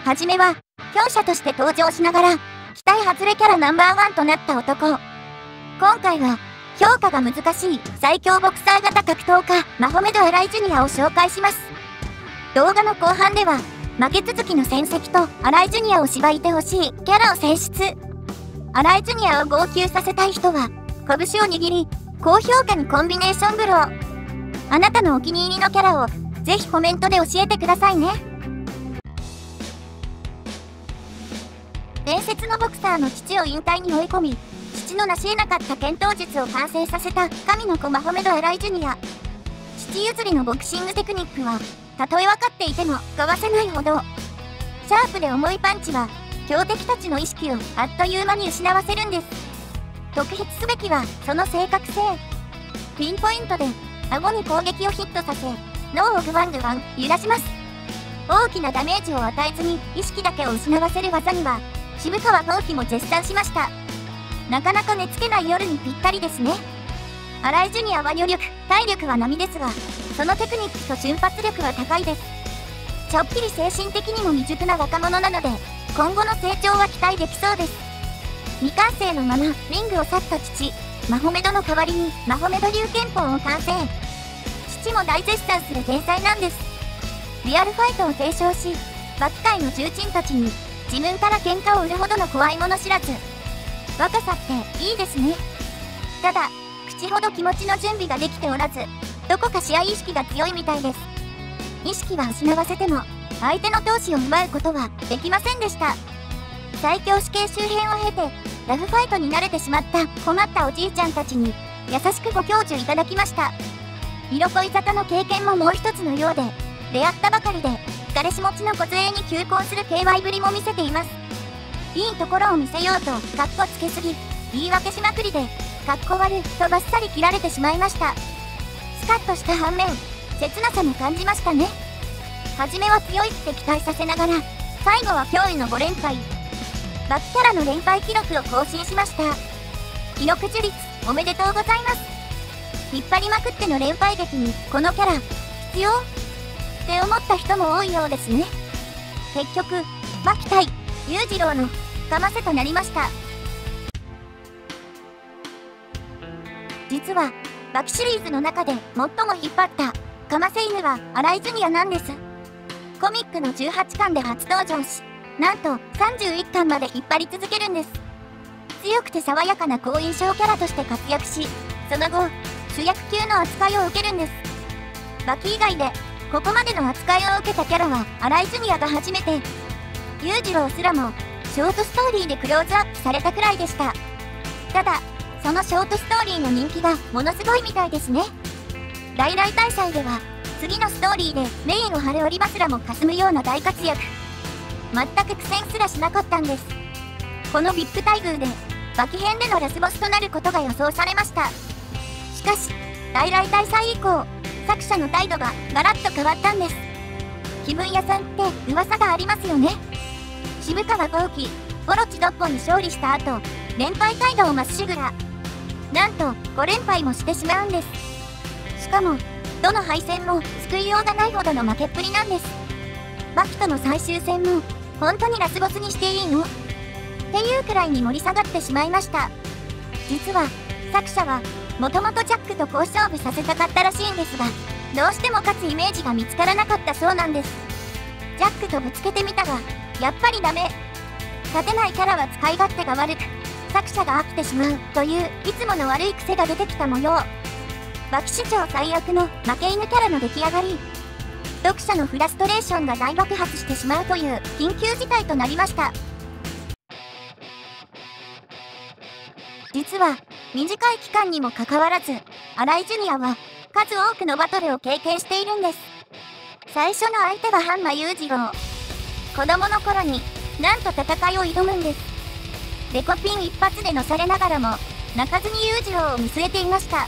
はじめは、強者として登場しながら、期待外れキャラナンバーワンとなった男。今回は、評価が難しい最強ボクサー型格闘家、マホメド・アライジュニアを紹介します。動画の後半では、負け続きの戦績とアライジュニアをしばいてほしいキャラを選出。アライジュニアを号泣させたい人は、拳を握り、高評価にコンビネーションブロー。あなたのお気に入りのキャラを、ぜひコメントで教えてくださいね。伝説のボクサーの父を引退に追い込み、父の成し得なかった剣闘術を完成させた神の子マホメド・アライジュニア。父譲りのボクシングテクニックは、たとえ分かっていてもかわせないほど。シャープで重いパンチは、強敵たちの意識をあっという間に失わせるんです。特筆すべきは、その正確性。ピンポイントで、顎に攻撃をヒットさせ、脳をグワングワン揺らします。大きなダメージを与えずに意識だけを失わせる技には、渋川豪輝も絶賛しました。なかなか寝つけない夜にぴったりですね。アライジュニアは余力、体力は並ですが、そのテクニックと瞬発力は高いです。ちょっぴり精神的にも未熟な若者なので、今後の成長は期待できそうです。未完成のままリングを去った父、マホメドの代わりにマホメド流拳法を完成。父も大絶賛する天才なんです。リアルファイトを提唱し、バキ界の重鎮たちに自分から喧嘩を売るほどの怖いもの知らず。若さっていいですね。ただ、口ほど気持ちの準備ができておらず、どこか試合意識が強いみたいです。意識は失わせても、相手の闘志を奪うことはできませんでした。最強死刑周辺を経て、ラフファイトに慣れてしまった困ったおじいちゃんたちに、優しくご教授いただきました。色恋沙汰の経験ももう一つのようで、出会ったばかりで、彼氏持ちの小杖に求婚する KY ぶりも見せています。いいところを見せようと、カッコつけすぎ、言い訳しまくりで、カッコ悪とバッサリ切られてしまいました。スカッとした反面、切なさも感じましたね。はじめは強いって期待させながら、最後は驚異の5連敗。バキキャラの連敗記録を更新しました。記録樹立、おめでとうございます。引っ張りまくっての連敗劇に、このキャラ、必要って思った人も多いようですね。結局、バキ対裕次郎のかませとなりました。実は、バキシリーズの中で最も引っ張ったかませ犬はアライジュニアなんです。コミックの18巻で初登場し、なんと31巻まで引っ張り続けるんです。強くて爽やかな好印象キャラとして活躍し、その後、主役級の扱いを受けるんです。バキ以外で、ここまでの扱いを受けたキャラはアライジュニアが初めて。裕次郎すらも、ショートストーリーでクローズアップされたくらいでした。ただ、そのショートストーリーの人気がものすごいみたいですね。大々大祭では、次のストーリーでメインを張るオリバスらも霞むような大活躍。全く苦戦すらしなかったんです。この VIP 待遇で、バキ編でのラスボスとなることが予想されました。しかし、大々大祭以降、作者の態度がガラッと変わったんです。気分屋さんって噂がありますよね。渋川豪輝、オロチドッポに勝利した後、連敗態度をまっしぐら。なんと5連敗もしてしまうんです。しかも、どの敗戦も救いようがないほどの負けっぷりなんです。バキとの最終戦も、本当にラスボスにしていいのっていうくらいに盛り下がってしまいました。実は、作者は、もともとジャックと好勝負させたかったらしいんですが、どうしても勝つイメージが見つからなかったそうなんです。ジャックとぶつけてみたが、やっぱりダメ。勝てないキャラは使い勝手が悪く、作者が飽きてしまうといういつもの悪い癖が出てきた模様。バキ史上最悪の負け犬キャラの出来上がり。読者のフラストレーションが大爆発してしまうという緊急事態となりました。実は、短い期間にもかかわらず、アライジュニアは数多くのバトルを経験しているんです。最初の相手は半馬裕次郎。子供の頃になんと戦いを挑むんです。デコピン一発で乗されながらも、泣かずに裕次郎を見据えていました。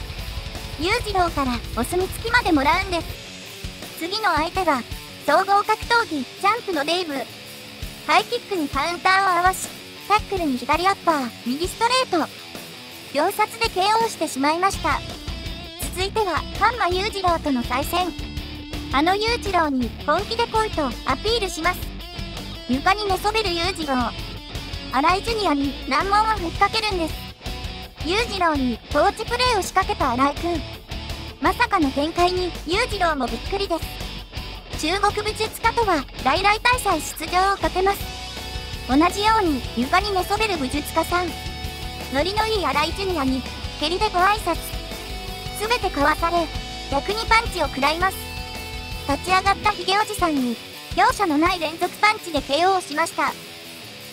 裕次郎からお墨付きまでもらうんです。次の相手は、総合格闘技ジャンプのデイブ。ハイキックにカウンターを合わし、タックルに左アッパー、右ストレート。秒殺で KO してしまいました。続いては、半馬裕次郎との対戦。あの裕次郎に本気で来いとアピールします。床に寝そべる裕次郎。新井ジュニアに難問をふっかけるんです。裕次郎にポーチプレーを仕掛けた新井くん。まさかの展開に裕次郎もびっくりです。中国武術家とは来々大祭出場をかけます。同じように床に寝そべる武術家さん。ノリのいい新井ジュニアに蹴りでご挨拶。すべてかわされ、逆にパンチを食らいます。立ち上がったヒゲおじさんに容赦のない連続パンチで KO をしました。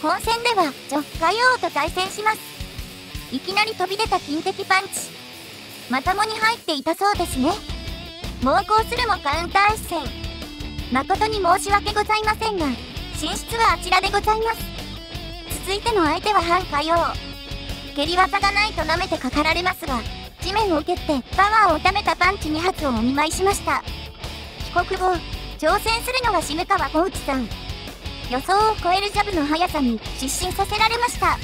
本戦ではジョッカイ王と対戦します。いきなり飛び出た金的パンチ。まともに入っていたそうですね。猛攻するもカウンター一戦。誠に申し訳ございませんが、進出はあちらでございます。続いての相手は反海王。蹴り技がないと舐めてかかられますが、地面を蹴ってパワーをためたパンチ2発をお見舞いしました。帰国後、挑戦するのが渋川浩内さん。予想を超えるジャブの速さに失神させられました。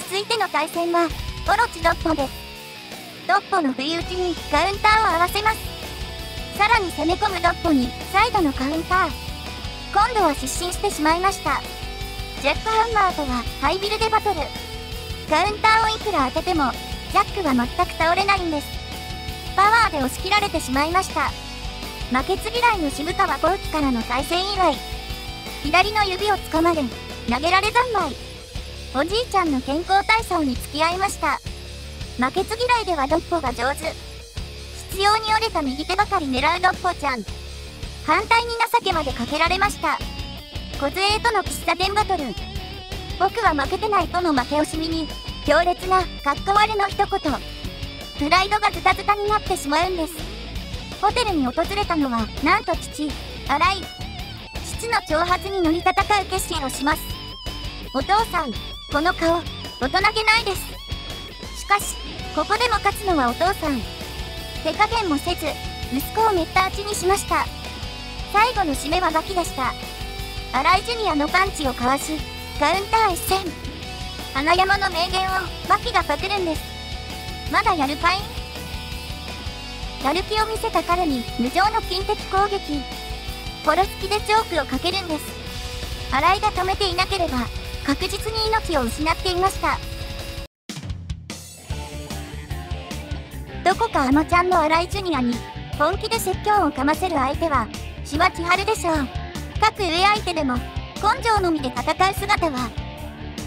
続いての対戦は、オロチドッポです。ドッポの不意打ちにカウンターを合わせます。さらに攻め込むドッポにサイドのカウンター。今度は失神してしまいました。ジャックハンマーとはハイビルでバトル。カウンターをいくら当てても、ジャックは全く倒れないんです。パワーで押し切られてしまいました。負けず嫌いの渋川浩輝からの対戦以来、左の指をつかまれ、投げられ三昧。おじいちゃんの健康体操に付き合いました。負けず嫌いではドッポが上手。必要に折れた右手ばかり狙うドッポちゃん。反対に情けまでかけられました。小杖との喫茶店バトル。僕は負けてないとの負け惜しみに、強烈なかっこ悪の一言。プライドがズタズタになってしまうんです。ホテルに訪れたのは、なんと父、新井。父の挑発に乗り戦う決心をします。お父さん、この顔、大人げないです。しかし、ここでも勝つのはお父さん。手加減もせず、息子をめった打ちにしました。最後の締めはガキでした。新井ジュニアのパンチをかわし、カウンター一戦。花山の名言をバキがパクるんです。まだやるかい？やる気を見せた彼に無情の金的攻撃。殺す気でチョークをかけるんです。新井が止めていなければ、確実に命を失っていました。どこかあのちゃんの新井ジュニアに、本気で説教をかませる相手は、芝千春でしょう。各上相手でも、根性のみで戦う姿は、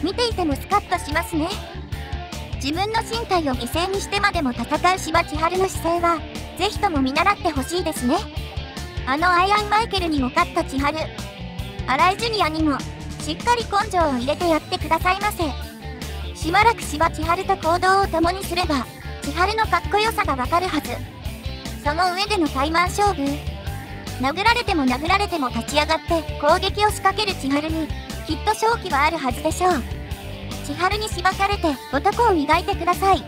見ていてもスカッとしますね。自分の身体を犠牲にしてまでも戦う芝千春の姿勢は、ぜひとも見習ってほしいですね。あのアイアンマイケルにも勝った千春。新井ジュニアにも、しっかり根性を入れてやってくださいませ。しばらく芝千春と行動を共にすれば、千春のかっこよさがわかるはず。その上でのタイマン勝負。殴られても殴られても立ち上がって攻撃を仕掛ける千春に、きっと勝機はあるはずでしょう。千春にしばかれて男を磨いてください。